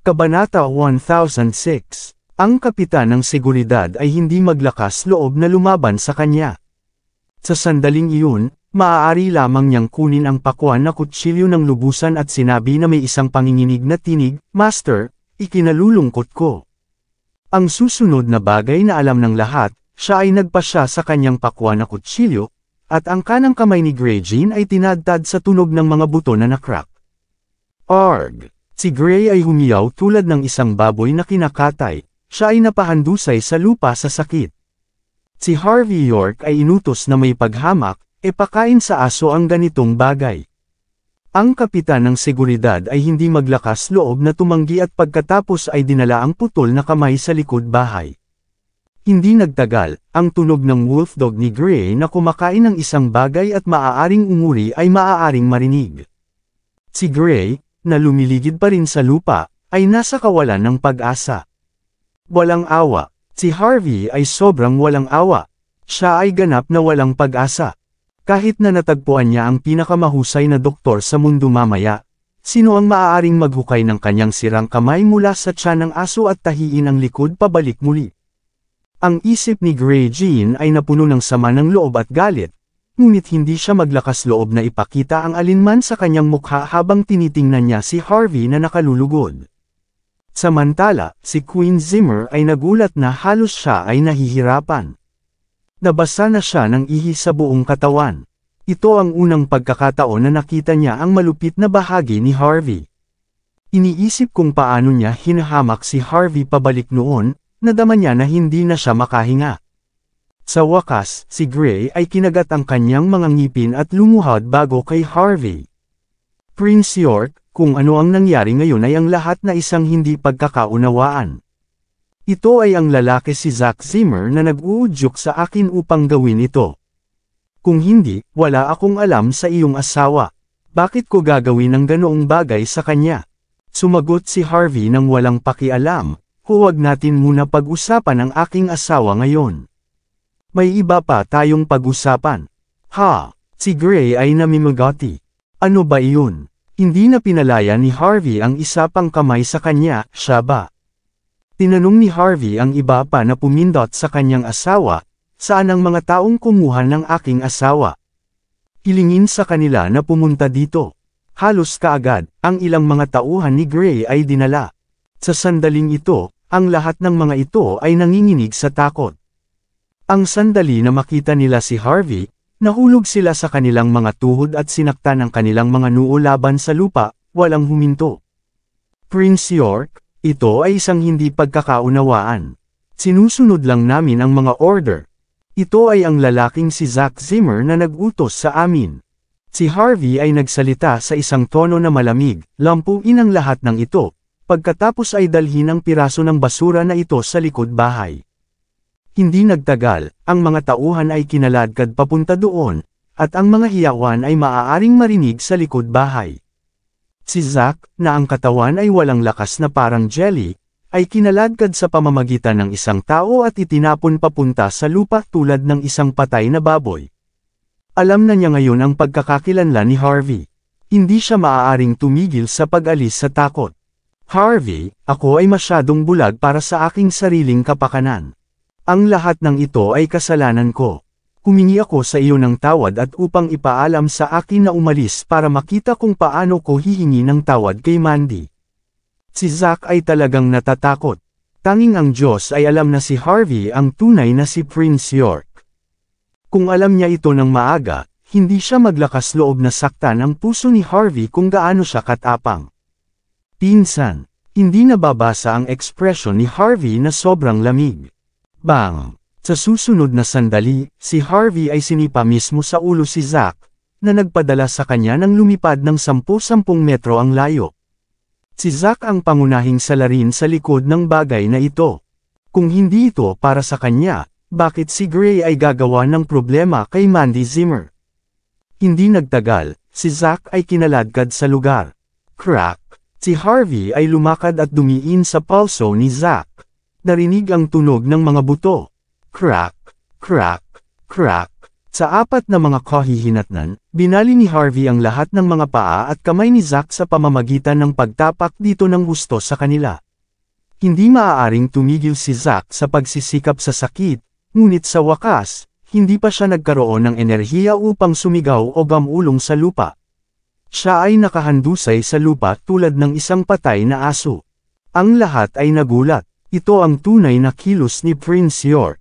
Kabanata 1006. Ang kapitan ng seguridad ay hindi maglakas loob na lumaban sa kanya. Sa sandaling iyon, maaari lamang niyang kunin ang pakwan na kutsilyo ng lubusan at sinabi na may isang panginginig na tinig, "Master, ikinalulungkot ko." Ang susunod na bagay na alam ng lahat, siya ay nagpasya sa kanyang pakwan na kutsilyo, at ang kanang kamay ni Gray Jean ay tinadtad sa tunog ng mga buto na nakrak. Arg! Si Gray ay humiyaw tulad ng isang baboy na kinakatay, siya ay napahandusay sa lupa sa sakit. Si Harvey York ay inutos na may paghamak, pakain sa aso ang ganitong bagay. Ang kapitan ng seguridad ay hindi maglakas loob na tumanggi at pagkatapos ay dinala ang putol na kamay sa likod bahay. Hindi nagtagal, ang tunog ng wolfdog ni Gray na kumakain ng isang bagay at maaaring umuri ay maaaring marinig. Si Gray, na lumiligid pa rin sa lupa, ay nasa kawalan ng pag-asa. Walang awa. Si Harvey ay sobrang walang awa. Siya ay ganap na walang pag-asa. Kahit na natagpuan niya ang pinakamahusay na doktor sa mundo mamaya, sino ang maaaring maghukay ng kanyang sirang kamay mula sa tiyan ng aso at tahiin ang likod pabalik muli? Ang isip ni Gray Jean ay napuno ng sama ng loob at galit, ngunit hindi siya maglakas loob na ipakita ang alinman sa kanyang mukha habang tinitingnan niya si Harvey na nakalulugod. Samantala, si Queen Zimmer ay nagulat na halos siya ay nahihirapan. Nabasa na siya ng ihi sa buong katawan. Ito ang unang pagkakataon na nakita niya ang malupit na bahagi ni Harvey. Iniisip kung paano niya hinahamak si Harvey pabalik noon, nadama niya na hindi na siya makahinga. Sa wakas, si Gray ay kinagat ang kanyang mga ngipin at lumuhod bago kay Harvey. Prince York, kung ano ang nangyari ngayon ay ang lahat na isang hindi pagkakaunawaan. Ito ay ang lalaki si Zack Zimmer na nag-uudyok sa akin upang gawin ito. Kung hindi, wala akong alam sa iyong asawa. Bakit ko gagawin ang ganoong bagay sa kanya? Sumagot si Harvey nang walang pakialam, huwag natin muna pag-usapan ang aking asawa ngayon. May iba pa tayong pag-usapan. Ha? Si Gray ay namimagati. Ano ba iyon? Hindi na pinalaya ni Harvey ang isa pang kamay sa kanya, siya ba? Tinanong ni Harvey ang iba pa na pumindot sa kanyang asawa, saan ang mga taong kumuha ng aking asawa? Hilingin sa kanila na pumunta dito. Halos kaagad, ang ilang mga tauhan ni Gray ay dinala. Sa sandaling ito, ang lahat ng mga ito ay nanginginig sa takot. Ang sandali na makita nila si Harvey, nahulog sila sa kanilang mga tuhod at sinaktan ang kanilang mga noo laban sa lupa, walang huminto. Prince York, ito ay isang hindi pagkakaunawaan. Sinusunod lang namin ang mga order. Ito ay ang lalaking si Zack Zimmer na nag-utos sa amin. Si Harvey ay nagsalita sa isang tono na malamig, lampuin ang lahat ng ito, pagkatapos ay dalhin ang piraso ng basura na ito sa likod bahay. Hindi nagtagal, ang mga tauhan ay kinaladkad papunta doon, at ang mga hiyawan ay maaaring marinig sa likod bahay. Si Zack, na ang katawan ay walang lakas na parang jelly, ay kinaladkad sa pamamagitan ng isang tao at itinapon papunta sa lupa tulad ng isang patay na baboy. Alam na niya ngayon ang pagkakakilanlan ni Harvey. Hindi siya maaaring tumigil sa pag-alis sa takot. Harvey, ako ay masyadong bulag para sa aking sariling kapakanan. Ang lahat ng ito ay kasalanan ko. Humingi ako sa iyo ng tawad at upang ipaalam sa akin na umalis para makita kung paano ko hihingi ng tawad kay Mandy. Si Zack ay talagang natatakot. Tanging ang Diyos ay alam na si Harvey ang tunay na si Prince York. Kung alam niya ito ng maaga, hindi siya maglakas loob na saktan ang puso ni Harvey kung gaano siya katapang. Pinsan, hindi nababasa ang ekspresyon ni Harvey na sobrang lamig. Bang! Sa susunod na sandali, si Harvey ay sinipa mismo sa ulo si Zack, na nagpadala sa kanya ng lumipad ng 10-10 metro ang layo. Si Zack ang pangunahing salarin sa likod ng bagay na ito. Kung hindi ito para sa kanya, bakit si Gray ay gagawa ng problema kay Mandy Zimmer? Hindi nagtagal, si Zack ay kinaladkad sa lugar. Crack! Si Harvey ay lumakad at dumiin sa pulso ni Zack. Narinig ang tunog ng mga buto. Crack, crack, crack. Sa apat na mga kahihinatnan, binali ni Harvey ang lahat ng mga paa at kamay ni Zack sa pamamagitan ng pagtapak dito ng husto sa kanila. Hindi maaaring tumigil si Zack sa pagsisikap sa sakit, ngunit sa wakas, hindi pa siya nagkaroon ng enerhiya upang sumigaw o gamulong sa lupa. Siya ay nakahandusay sa lupa tulad ng isang patay na aso. Ang lahat ay nagulat. Ito ang tunay na kilos ni Prince York.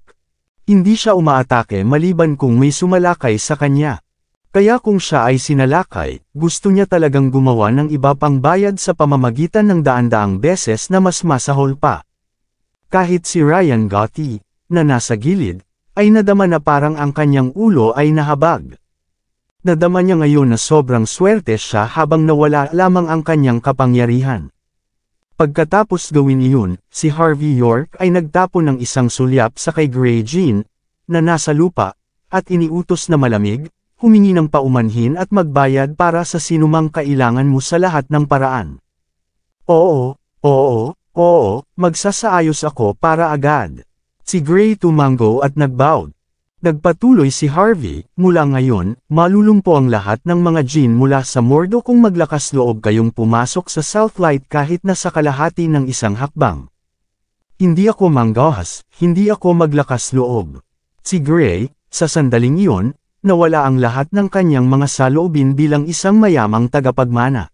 Hindi siya umaatake maliban kung may sumalakay sa kanya. Kaya kung siya ay sinalakay, gusto niya talagang gumawa ng iba pang bayad sa pamamagitan ng daan-daang beses na mas masahol pa. Kahit si Ryan Gotti, na nasa gilid, ay nadama na parang ang kanyang ulo ay nahabag. Nadama niya ngayon na sobrang swerte siya habang nawala lamang ang kanyang kapangyarihan. Pagkatapos gawin iyon, si Harvey York ay nagtapon ng isang sulyap sa kay Gray Jean, na nasa lupa, at iniutos na malamig, humingi ng paumanhin at magbayad para sa sinumang kailangan mo sa lahat ng paraan. Oo, magsasaayos ako para agad. Si Gray tumango at nagbowed. Nagpatuloy si Harvey, mula ngayon, malulumpo ang lahat ng mga Jean mula sa Mordo kung maglakas loob kayong pumasok sa Southlight kahit na sa kalahati ng isang hakbang. Hindi ako manggahas, hindi ako maglakas loob. Si Gray, sa sandaling iyon, nawala ang lahat ng kanyang mga saloobin bilang isang mayamang tagapagmana.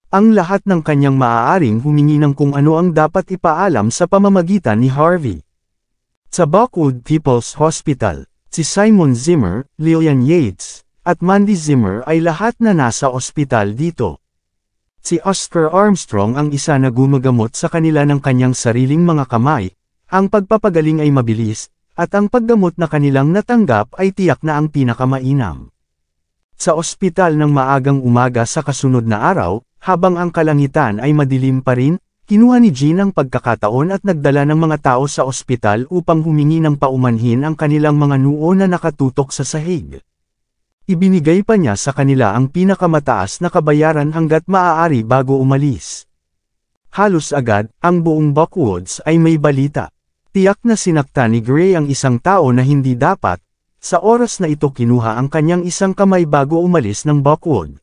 Ang lahat ng kanyang maaaring humingi ng kung ano ang dapat ipaalam sa pamamagitan ni Harvey. Sa Buckwood People's Hospital, si Simon Zimmer, Lillian Yates, at Mandy Zimmer ay lahat na nasa ospital dito. Si Oscar Armstrong ang isa na gumagamot sa kanila ng kanyang sariling mga kamay, ang pagpapagaling ay mabilis, at ang paggamot na kanilang natanggap ay tiyak na ang pinakamainam. Sa ospital ng maagang umaga sa kasunod na araw, habang ang kalangitan ay madilim pa rin, kinuha ni Jean ang pagkakataon at nagdala ng mga tao sa ospital upang humingi ng paumanhin ang kanilang mga noo na nakatutok sa sahig. Ibinigay pa niya sa kanila ang pinakamataas na kabayaran hanggat maaari bago umalis. Halos agad, ang buong Buckwoods ay may balita. Tiyak na sinakta ni Gray ang isang tao na hindi dapat, sa oras na ito kinuha ang kanyang isang kamay bago umalis ng Buckwood.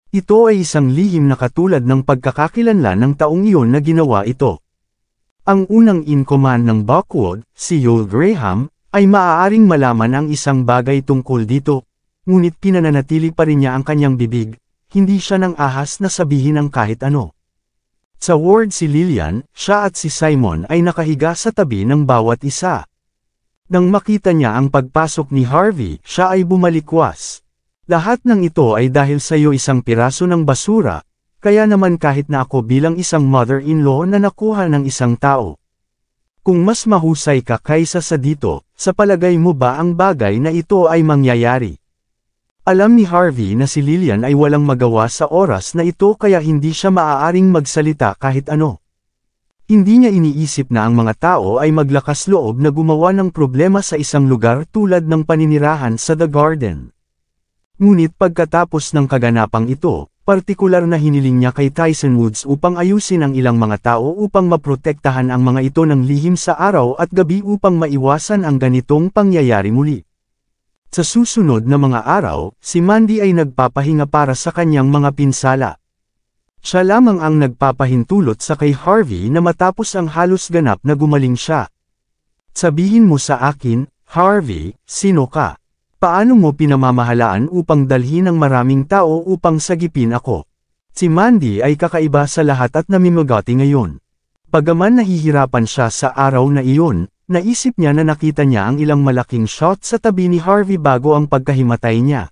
Ito ay isang lihim na katulad ng pagkakakilanlan ng taong iyon na ginawa ito. Ang unang in-command ng Buckwood, si Yoel Graham, ay maaaring malaman ang isang bagay tungkol dito, ngunit pinananatili pa rin niya ang kanyang bibig, hindi siya nang ahas na sabihin ang kahit ano. Sa ward si Lillian, siya at si Simon ay nakahiga sa tabi ng bawat isa. Nang makita niya ang pagpasok ni Harvey, siya ay bumalikwas. Lahat ng ito ay dahil sa iyo isang piraso ng basura, kaya naman kahit na ako bilang isang mother-in-law na nakuha ng isang tao. Kung mas mahusay ka kaysa sa dito, sa palagay mo ba ang bagay na ito ay mangyayari? Alam ni Harvey na si Lillian ay walang magawa sa oras na ito kaya hindi siya maaaring magsalita kahit ano. Hindi niya iniisip na ang mga tao ay maglakas loob na gumawa ng problema sa isang lugar tulad ng paninirahan sa The Garden. Ngunit pagkatapos ng kaganapang ito, partikular na hiniling niya kay Tyson Woods upang ayusin ang ilang mga tao upang maprotektahan ang mga ito ng lihim sa araw at gabi upang maiwasan ang ganitong pangyayari muli. Sa susunod na mga araw, si Mandy ay nagpapahinga para sa kanyang mga pinsala. Siya lamang ang nagpapahintulot sa kay Harvey na matapos ang halos ganap na gumaling siya. Sabihin mo sa akin, Harvey, sino ka? Paano mo pinamamahalaan upang dalhin ang maraming tao upang sagipin ako? Si Mandy ay kakaiba sa lahat at namimagati ngayon. Bagaman nahihirapan siya sa araw na iyon, naisip niya na nakita niya ang ilang malaking shot sa tabi ni Harvey bago ang pagkahimatay niya.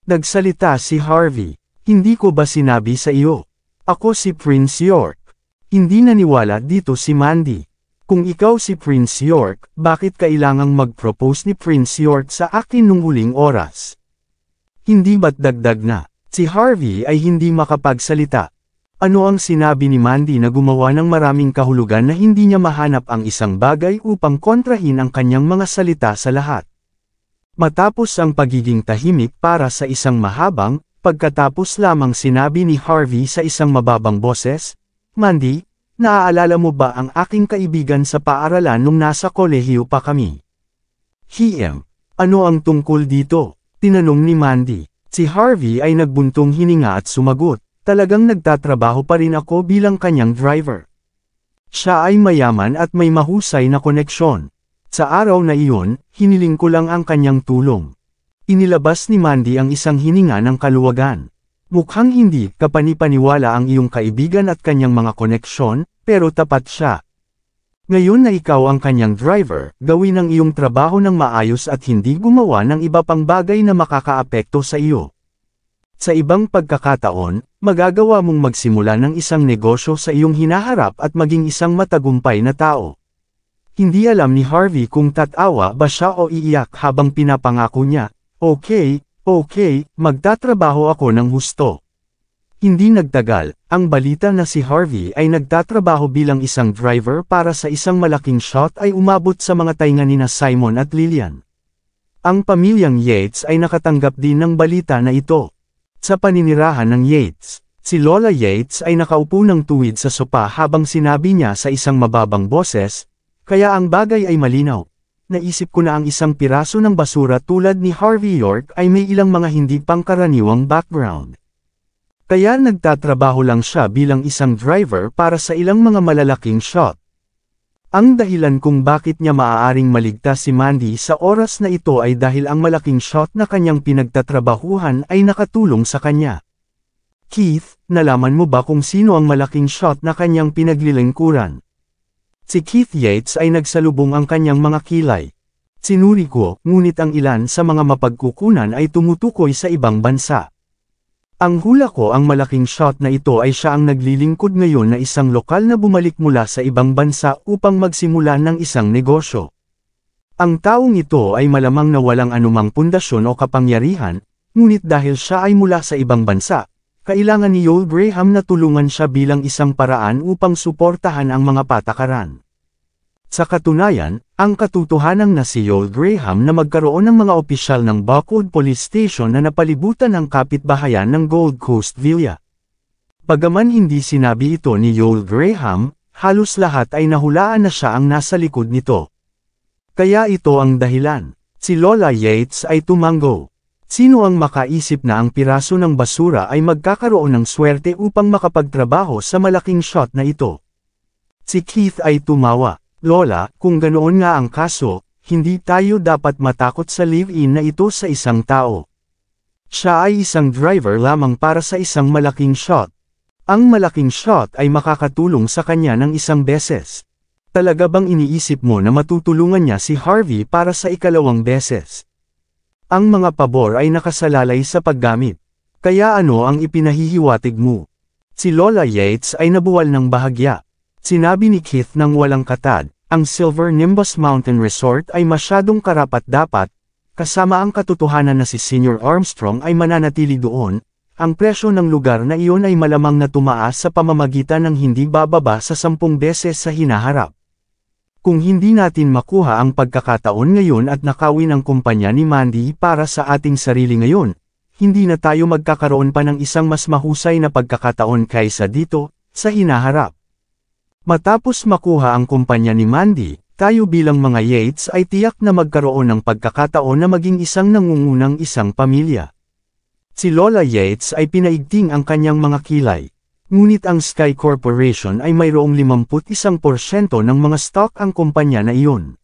Nagsalita si Harvey, "Hindi ko ba sinabi sa iyo? Ako si Prince York." Hindi naniwala dito si Mandy. Kung ikaw si Prince York, bakit kailangang mag-propose ni Prince York sa akin nung huling oras? Hindi ba't dagdag na, si Harvey ay hindi makapagsalita? Ano ang sinabi ni Mandy na gumawa ng maraming kahulugan na hindi niya mahanap ang isang bagay upang kontrahin ang kanyang mga salita sa lahat? Matapos ang pagiging tahimik para sa isang mahabang, pagkatapos lamang sinabi ni Harvey sa isang mababang boses, "Mandy, naaalala mo ba ang aking kaibigan sa paaralan nung nasa kolehiyo pa kami? Ano ang tungkol dito? Tinanong ni Mandy. Si Harvey ay nagbuntong hininga at sumagot, talagang nagtatrabaho pa rin ako bilang kanyang driver. Siya ay mayaman at may mahusay na koneksyon. Sa araw na iyon, hiniling ko lang ang kanyang tulong. Inilabas ni Mandy ang isang hininga ng kaluwagan. Mukhang hindi kapani-paniwala ang iyong kaibigan at kanyang mga koneksyon, pero tapat siya. Ngayon na ikaw ang kanyang driver, gawin ang iyong trabaho ng maayos at hindi gumawa ng iba pang bagay na makakaapekto sa iyo. Sa ibang pagkakataon, magagawa mong magsimula ng isang negosyo sa iyong hinaharap at maging isang matagumpay na tao. Hindi alam ni Harvey kung tatawa ba siya o iiyak habang pinapangako niya, okay, magtatrabaho ako ng husto. Hindi nagtagal, ang balita na si Harvey ay nagtatrabaho bilang isang driver para sa isang malaking shot ay umabot sa mga tainga nina Simon at Lillian. Ang pamilyang Yates ay nakatanggap din ng balita na ito. Sa paninirahan ng Yates, si Lola Yates ay nakaupo ng tuwid sa sopa habang sinabi niya sa isang mababang boses, kaya ang bagay ay malinaw. Naisip ko na ang isang piraso ng basura tulad ni Harvey York ay may ilang mga hindi pangkaraniwang background. Kaya nagtatrabaho lang siya bilang isang driver para sa ilang mga malalaking shot. Ang dahilan kung bakit niya maaaring maligtas si Mandy sa oras na ito ay dahil ang malaking shot na kanyang pinagtatrabahuhan ay nakatulong sa kanya. Keith, nalaman mo ba kung sino ang malaking shot na kanyang pinaglilingkuran? Si Keith Yates ay nagsalubong ang kanyang mga kilay. Sinuri ko, ngunit ang ilan sa mga mapagkukunan ay tumutukoy sa ibang bansa. Ang hula ko ang malaking shot na ito ay siya ang naglilingkod ngayon na isang lokal na bumalik mula sa ibang bansa upang magsimula ng isang negosyo. Ang taong ito ay malamang na walang anumang pundasyon o kapangyarihan, ngunit dahil siya ay mula sa ibang bansa, kailangan ni Yoel Graham na tulungan siya bilang isang paraan upang suportahan ang mga patakaran. Sa katunayan, ang katotohanan na si Yoel Graham na magkaroon ng mga opisyal ng Buckwood Police Station na napalibutan ng kapitbahayan ng Gold Coast Villa. Bagaman hindi sinabi ito ni Yoel Graham, halos lahat ay nahulaan na siya ang nasa likod nito. Kaya ito ang dahilan. Si Lola Yates ay tumango. Sino ang makaisip na ang piraso ng basura ay magkakaroon ng swerte upang makapagtrabaho sa malaking shot na ito? Si Keith ay tumawa. Lola, kung ganoon nga ang kaso, hindi tayo dapat matakot sa live-in na ito sa isang tao. Siya ay isang driver lamang para sa isang malaking shot. Ang malaking shot ay makakatulong sa kanya ng isang beses. Talaga bang iniisip mo na matutulungan niya si Harvey para sa ikalawang beses? Ang mga pabor ay nakasalalay sa paggamit. Kaya ano ang ipinahihiwatig mo? Si Lola Yates ay nabuwal ng bahagya. Sinabi ni Keith nang walang katad, ang Silver Nimbus Mountain Resort ay masyadong karapat-dapat, kasama ang katotohanan na si Senior Armstrong ay mananatili doon, ang presyo ng lugar na iyon ay malamang na tumaas sa pamamagitan ng hindi bababa sa 10 beses sa hinaharap. Kung hindi natin makuha ang pagkakataon ngayon at nakawin ang kumpanya ni Mandy para sa ating sarili ngayon, hindi na tayo magkakaroon pa ng isang mas mahusay na pagkakataon kaysa dito, sa hinaharap. Matapos makuha ang kumpanya ni Mandy, tayo bilang mga Yates ay tiyak na magkaroon ng pagkakataon na maging isang nangungunang isang pamilya. Si Lola Yates ay pinaigting ang kanyang mga kilay. Ngunit ang Sky Corporation ay mayroong 51% ng mga stock ang kumpanya na iyon.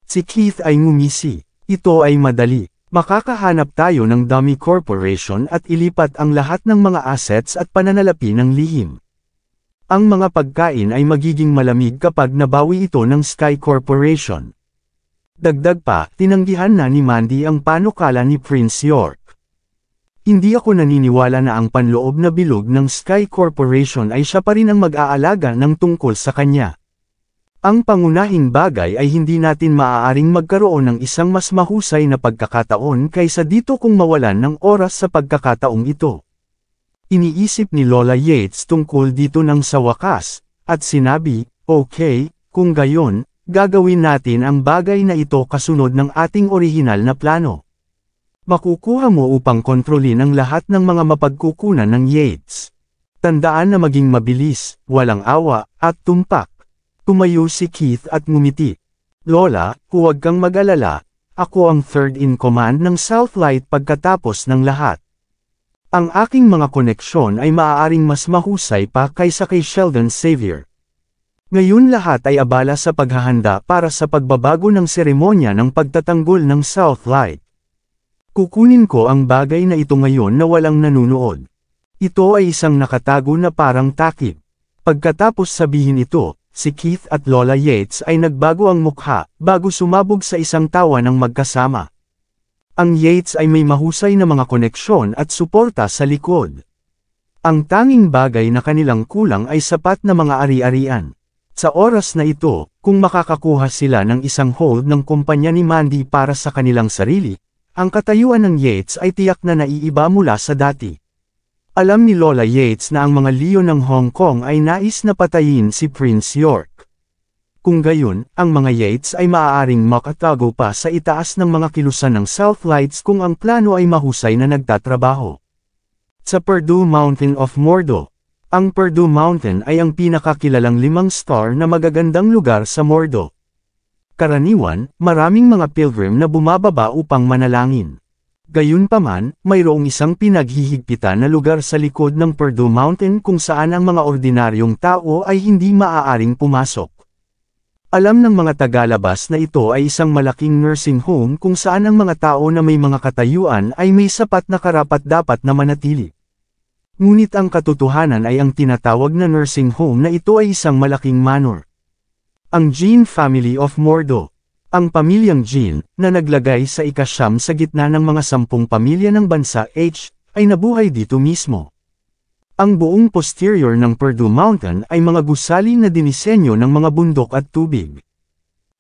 Si Keith ay ngumisi. Ito ay madali. Makakahanap tayo ng dummy corporation at ilipat ang lahat ng mga assets at pananalapi ng lihim. Ang mga pagkain ay magiging malamig kapag nabawi ito ng Sky Corporation. Dagdag pa, tinanggihan na ni Mandy ang panukala ni Prince York. Hindi ako naniniwala na ang panloob na bilog ng Sky Corporation ay siya pa rin ang mag-aalaga ng tungkol sa kanya. Ang pangunahing bagay ay hindi natin maaaring magkaroon ng isang mas mahusay na pagkakataon kaysa dito kung mawalan ng oras sa pagkakataong ito. Iniisip ni Lola Yates tungkol dito nang sa wakas, at sinabi, okay, kung gayon, gagawin natin ang bagay na ito kasunod ng ating orihinal na plano. Makukuha mo upang kontrolin ang lahat ng mga mapagkukunan ng Yates. Tandaan na maging mabilis, walang awa, at tumpak. Tumayo si Keith at ngumiti. Lola, huwag kang mag-alala, ako ang third in command ng Southlight pagkatapos ng lahat. Ang aking mga koneksyon ay maaaring mas mahusay pa kaysa kay Sheldon Xavier. Ngayon lahat ay abala sa paghahanda para sa pagbabago ng seremonya ng pagtatanggol ng Southlight. Kukunin ko ang bagay na ito ngayon na walang nanunood. Ito ay isang nakatago na parang takip. Pagkatapos sabihin ito, si Keith at Lola Yates ay nagbago ang mukha bago sumabog sa isang tawa ng magkasama. Ang Yates ay may mahusay na mga koneksyon at suporta sa likod. Ang tanging bagay na kanilang kulang ay sapat na mga ari-arian. Sa oras na ito, kung makakakuha sila ng isang hold ng kumpanya ni Mandy para sa kanilang sarili, ang katayuan ng Yates ay tiyak na naiiba mula sa dati. Alam ni Lola Yates na ang mga leon ng Hong Kong ay nais na patayin si Prince York. Kung gayon, ang mga Yates ay maaaring makatago pa sa itaas ng mga kilusan ng Southlights kung ang plano ay mahusay na nagtatrabaho. Sa Purdue Mountain of Mordo. Ang Purdue Mountain ay ang pinakakilalang 5-star na magagandang lugar sa Mordo. Karaniwan, maraming mga pilgrim na bumababa upang manalangin. Gayunpaman, mayroong isang pinaghihigpitan na lugar sa likod ng Purdue Mountain kung saan ang mga ordinaryong tao ay hindi maaaring pumasok. Alam ng mga tagalabas na ito ay isang malaking nursing home kung saan ang mga tao na may mga katayuan ay may sapat na karapat-dapat na manatili. Ngunit ang katotohanan ay ang tinatawag na nursing home na ito ay isang malaking manor. Ang Jean Family of Mordo. Ang pamilyang Jean, na naglagay sa ika-9 sa gitna ng mga 10 pamilya ng bansa H, ay nabuhay dito mismo. Ang buong posterior ng Purdue Mountain ay mga gusali na dinisenyo ng mga bundok at tubig.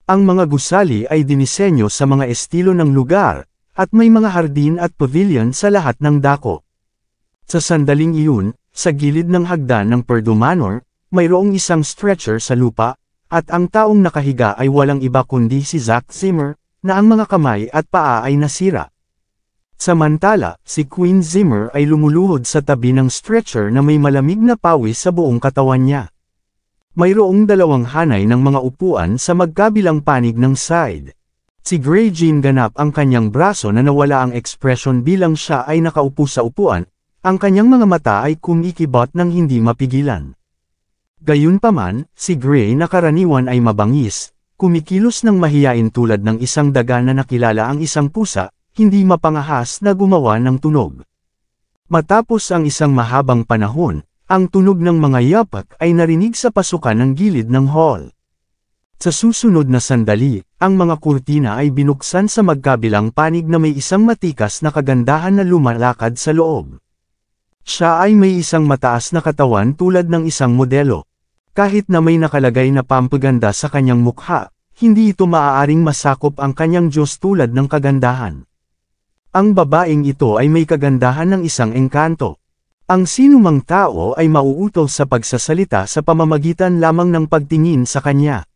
Ang mga gusali ay dinisenyo sa mga estilo ng lugar, at may mga hardin at pavilion sa lahat ng dako. Sa sandaling iyon, sa gilid ng hagdan ng Purdue Manor, mayroong isang stretcher sa lupa, at ang taong nakahiga ay walang iba kundi si Zack Zimmer, na ang mga kamay at paa ay nasira. Samantala, si Queen Zimmer ay lumuluhod sa tabi ng stretcher na may malamig na pawis sa buong katawan niya. Mayroong 2 hanay ng mga upuan sa magkabilang panig ng side. Si Gray Jean ganap ang kanyang braso na nawala ang ekspresyon bilang siya ay nakaupo sa upuan, ang kanyang mga mata ay kumikibot ng hindi mapigilan. Gayunpaman, si Gray na karaniwan ay mabangis, kumikilos ng mahiyain tulad ng isang daga na nakilala ang isang pusa, hindi mapangahas na gumawa ng tunog. Matapos ang isang mahabang panahon, ang tunog ng mga yapak ay narinig sa pasukan ng gilid ng hall. Sa susunod na sandali, ang mga kurtina ay binuksan sa magkabilang panig na may isang matikas na kagandahan na lumalakad sa loob. Siya ay may isang mataas na katawan tulad ng isang modelo. Kahit na may nakalagay na pampaganda sa kanyang mukha, hindi ito maaaring masakop ang kanyang Diyos tulad ng kagandahan. Ang babaeng ito ay may kagandahan ng isang engkanto. Ang sinumang tao ay mauutol sa pagsasalita sa pamamagitan lamang ng pagtingin sa kanya.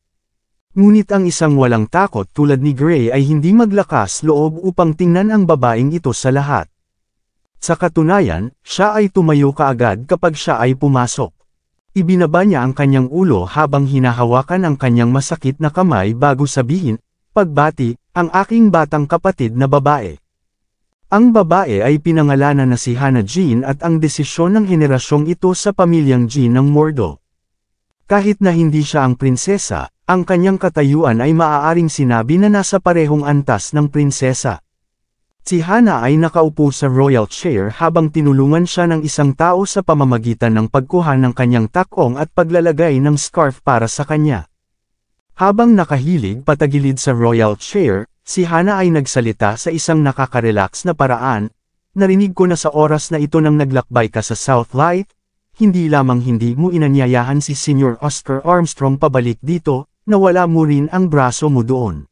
Ngunit ang isang walang takot tulad ni Gray ay hindi maglakas loob upang tingnan ang babaeng ito sa lahat. Sa katunayan, siya ay tumayo kaagad kapag siya ay pumasok. Ibinaba niya ang kanyang ulo habang hinahawakan ang kanyang masakit na kamay bago sabihin, "Pagbati, ang aking batang kapatid na babae." Ang babae ay pinangalanan na si Hannah Jean at ang desisyon ng henerasyong ito sa pamilyang Jean ng Mordo. Kahit na hindi siya ang prinsesa, ang kanyang katayuan ay maaaring sinabi na nasa parehong antas ng prinsesa. Si Hannah ay nakaupo sa royal chair habang tinulungan siya ng isang tao sa pamamagitan ng pagkuha ng kanyang takong at paglalagay ng scarf para sa kanya. Habang nakahilig patagilid sa royal chair, si Hannah ay nagsalita sa isang nakaka-relax na paraan, "Narinig ko na sa oras na ito nang naglakbay ka sa Southlight, hindi lamang hindi mo inanyayahan si Senior Oscar Armstrong pabalik dito, nawala mo rin ang braso mo doon."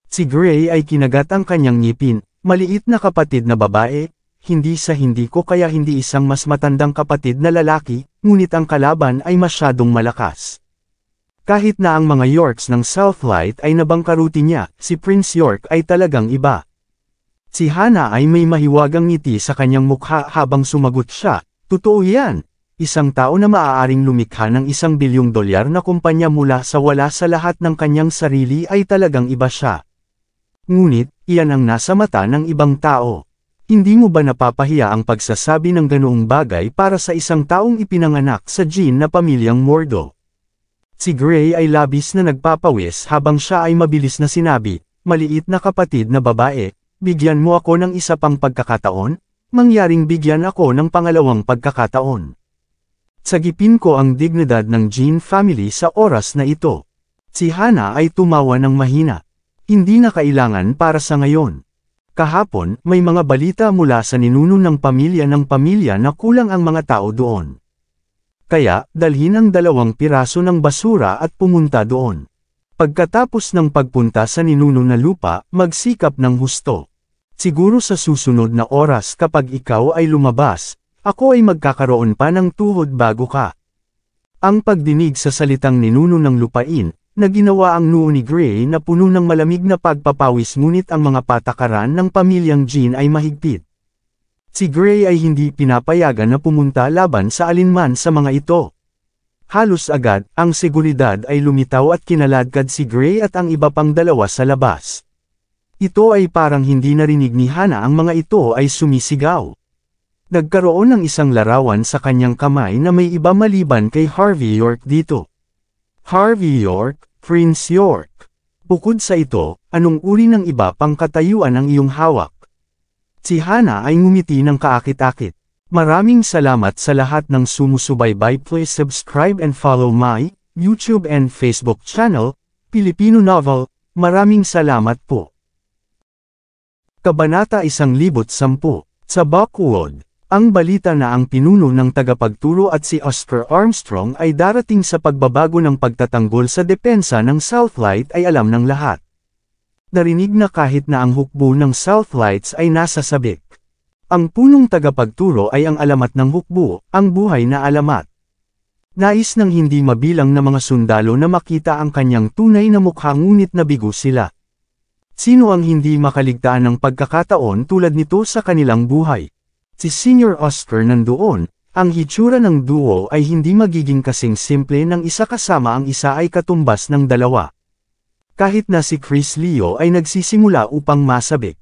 Si Gray ay kinagat ang kanyang ngipin, "Maliit na kapatid na babae, hindi sa hindi ko kaya hindi isang mas matandang kapatid na lalaki, ngunit ang kalaban ay masyadong malakas." Kahit na ang mga Yorks ng Southlight ay nabangkaruti niya, si Prince York ay talagang iba. Si Hannah ay may mahiwagang ngiti sa kanyang mukha habang sumagot siya, "Totoo yan. Isang tao na maaaring lumikha ng $1 bilyong na kumpanya mula sa wala sa lahat ng kanyang sarili ay talagang iba siya." Ngunit, iyan ang nasa mata ng ibang tao. Hindi mo ba napapahiya ang pagsasabi ng ganoong bagay para sa isang taong ipinanganak sa Jean na pamilyang Mordo? Si Gray ay labis na nagpapawis habang siya ay mabilis na sinabi, "Maliit na kapatid na babae, bigyan mo ako ng isa pang pagkakataon, mangyaring bigyan ako ng pangalawang pagkakataon." Sagipin ko ang dignidad ng Jean family sa oras na ito. Si Hannah ay tumawa ng mahina. Hindi na kailangan para sa ngayon. Kahapon, may mga balita mula sa ninuno ng pamilya na kulang ang mga tao doon. Kaya, dalhin ang 2 piraso ng basura at pumunta doon. Pagkatapos ng pagpunta sa ninuno na lupa, magsikap ng husto. Siguro sa susunod na oras kapag ikaw ay lumabas, ako ay magkakaroon pa ng tuhod bago ka. Ang pagdinig sa salitang ninuno ng lupain, na ginawa ang noo ni Gray na puno ng malamig na pagpapawis ngunit ang mga patakaran ng pamilyang Jean ay mahigpit. Si Gray ay hindi pinapayagan na pumunta laban sa alinman sa mga ito. Halos agad, ang seguridad ay lumitaw at kinaladkad si Gray at ang iba pang 2 sa labas. Ito ay parang hindi narinig ni Hannah ang mga ito ay sumisigaw. Nagkaroon ng isang larawan sa kanyang kamay na may iba maliban kay Harvey York dito. Harvey York, Prince York. Bukod sa ito, anong uri ng iba pang katayuan ang iyong hawak? Si Hannah ay ngumiti ng kaakit-akit. Maraming salamat sa lahat ng sumusubaybay. Please subscribe and follow my YouTube and Facebook channel, Pilipino Novel. Maraming salamat po. Kabanata 110. Sa Buckwood. Ang balita na ang pinuno ng tagapagturo at si Oscar Armstrong ay darating sa pagbabago ng pagtatanggol sa depensa ng Southlight ay alam ng lahat. Narinig na kahit na ang hukbo ng Southlights ay nasa sabik. Ang punong tagapagturo ay ang alamat ng hukbo, ang buhay na alamat. Nais ng hindi mabilang na mga sundalo na makita ang kanyang tunay na mukha ngunit nabigo sila. Sino ang hindi makaligtaan ng pagkakataon tulad nito sa kanilang buhay? Si Senior Oscar nandoon, ang hitsura ng duo ay hindi magiging kasing simple ng isa kasama ang isa ay katumbas ng 2. Kahit na si Chris Leo ay nagsisimula upang masabik.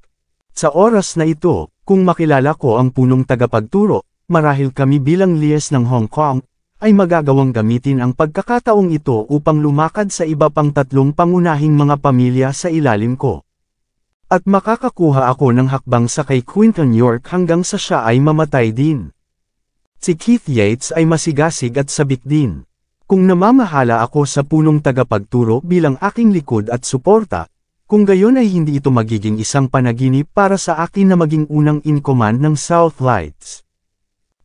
Sa oras na ito, kung makilala ko ang punong tagapagturo, marahil kami bilang liyes ng Hong Kong, ay magagawang gamitin ang pagkakataong ito upang lumakad sa iba pang 3 pangunahing mga pamilya sa ilalim ko. At makakakuha ako ng hakbang sa kay Quinton York hanggang sa siya ay mamatay din. Si Keith Yates ay masigasig at sabik din. Kung namamahala ako sa punong tagapagturo bilang aking likod at suporta, kung gayon ay hindi ito magiging isang panaginip para sa akin na maging unang in command ng Southlights.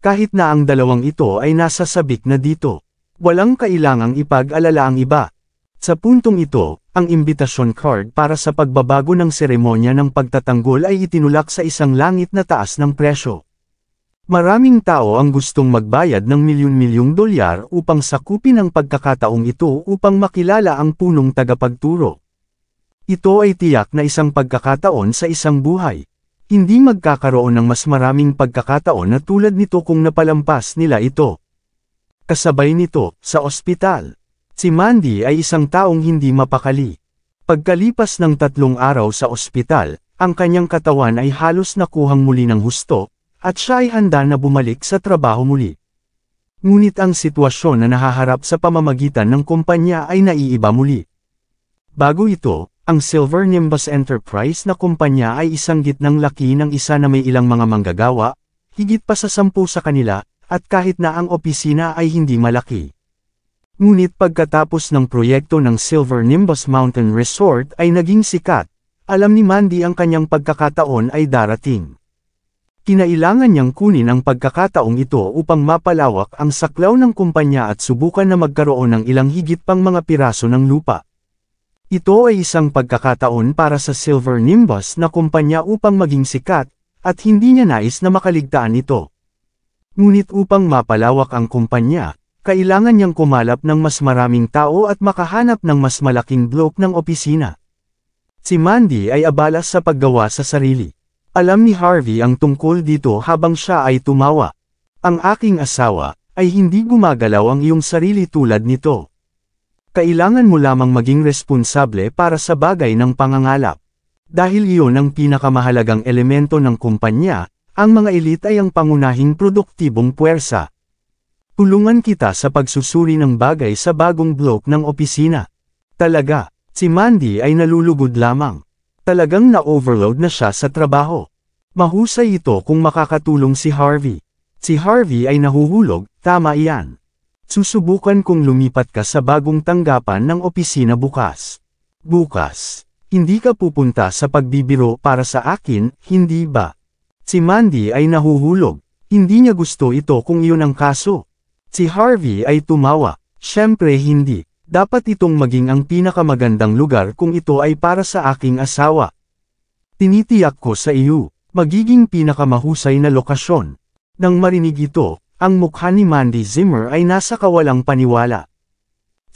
Kahit na ang 2 ito ay nasa sabik na dito, walang kailangang ipag-alala ang iba. Sa puntong ito, ang imbitasyon card para sa pagbabago ng seremonya ng pagtatanggol ay itinulak sa isang langit na taas ng presyo. Maraming tao ang gustong magbayad ng milyon-milyong dolyar upang sakupin ang pagkakataong ito upang makilala ang punong tagapagturo. Ito ay tiyak na isang pagkakataon sa isang buhay. Hindi magkakaroon ng mas maraming pagkakataon na tulad nito kung napalampas nila ito. Kasabay nito, sa ospital. Si Mandy ay isang taong hindi mapakali. Pagkalipas ng 3 araw sa ospital, ang kanyang katawan ay halos nakuhang muli ng husto, at siya ay handa na bumalik sa trabaho muli. Ngunit ang sitwasyon na nahaharap sa pamamagitan ng kumpanya ay naiiba muli. Bago ito, ang Silver Nimbus Enterprise na kumpanya ay isang gitnang laki ng isa na may ilang mga manggagawa, higit pa sa 10 sa kanila, at kahit na ang opisina ay hindi malaki. Ngunit pagkatapos ng proyekto ng Silver Nimbus Mountain Resort ay naging sikat, alam ni Mandy ang kanyang pagkakataon ay darating. Kinailangan niyang kunin ang pagkakataong ito upang mapalawak ang saklaw ng kumpanya at subukan na magkaroon ng ilang higit pang mga piraso ng lupa. Ito ay isang pagkakataon para sa Silver Nimbus na kumpanya upang maging sikat, at hindi niya nais na makaligtaan ito. Ngunit upang mapalawak ang kumpanya, kailangan niyang kumalap ng mas maraming tao at makahanap ng mas malaking blok ng opisina. Si Mandy ay abala sa paggawa sa sarili. Alam ni Harvey ang tungkol dito habang siya ay tumawa. Ang aking asawa, ay hindi gumagalaw ang iyong sarili tulad nito. Kailangan mo lamang maging responsable para sa bagay ng pangangalap. Dahil iyon ang pinakamahalagang elemento ng kumpanya, ang mga elite ay ang pangunahing produktibong puwersa. Tulungan kita sa pagsusuri ng bagay sa bagong block ng opisina. Talaga, si Mandy ay nalulugod lamang. Talagang na-overload na siya sa trabaho. Mahusay ito kung makakatulong si Harvey. Si Harvey ay nahuhulog, tama iyan. Susubukan kong lumipat ka sa bagong tanggapan ng opisina bukas. Bukas. Hindi ka pupunta sa pagbibiro para sa akin, hindi ba? Si Mandy ay nahuhulog. Hindi niya gusto ito kung iyon ang kaso. Si Harvey ay tumawa. Siyempre hindi. Dapat itong maging ang pinakamagandang lugar kung ito ay para sa aking asawa. Tinitiyak ko sa iyo, magiging pinakamahusay na lokasyon. Nang marinig ito, ang mukha ni Mandy Zimmer ay nasa kawalang paniwala.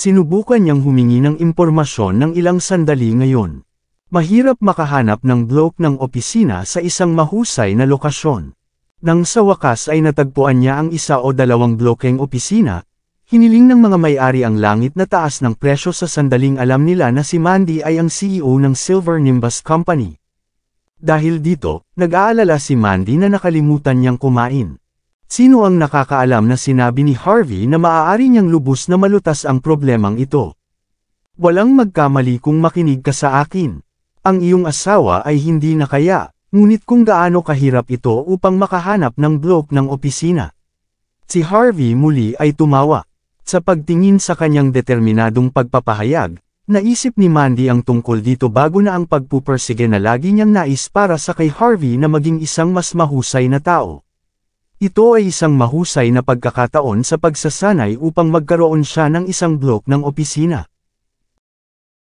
Sinubukan niyang humingi ng impormasyon ng ilang sandali ngayon. Mahirap makahanap ng block ng opisina sa isang mahusay na lokasyon. Nang sa wakas ay natagpuan niya ang isa o dalawang blokeng opisina, hiniling ng mga may-ari ang langit na taas ng presyo sa sandaling alam nila na si Mandy ay ang CEO ng Silver Nimbus Company. Dahil dito, nag-aalala si Mandy na nakalimutan niyang kumain. Sino ang nakakaalam na sinabi ni Harvey na maaari niyang lubos na malutas ang problemang ito? Walang magkamali kung makinig ka sa akin. Ang iyong asawa ay hindi na kaya, ngunit kung gaano kahirap ito upang makahanap ng block ng opisina. Si Harvey muli ay tumawa. Sa pagtingin sa kanyang determinadong pagpapahayag, naisip ni Mandy ang tungkol dito bago na ang pagpupersige na lagi niyang nais para sa kay Harvey na maging isang mas mahusay na tao. Ito ay isang mahusay na pagkakataon sa pagsasanay upang magkaroon siya ng isang block ng opisina.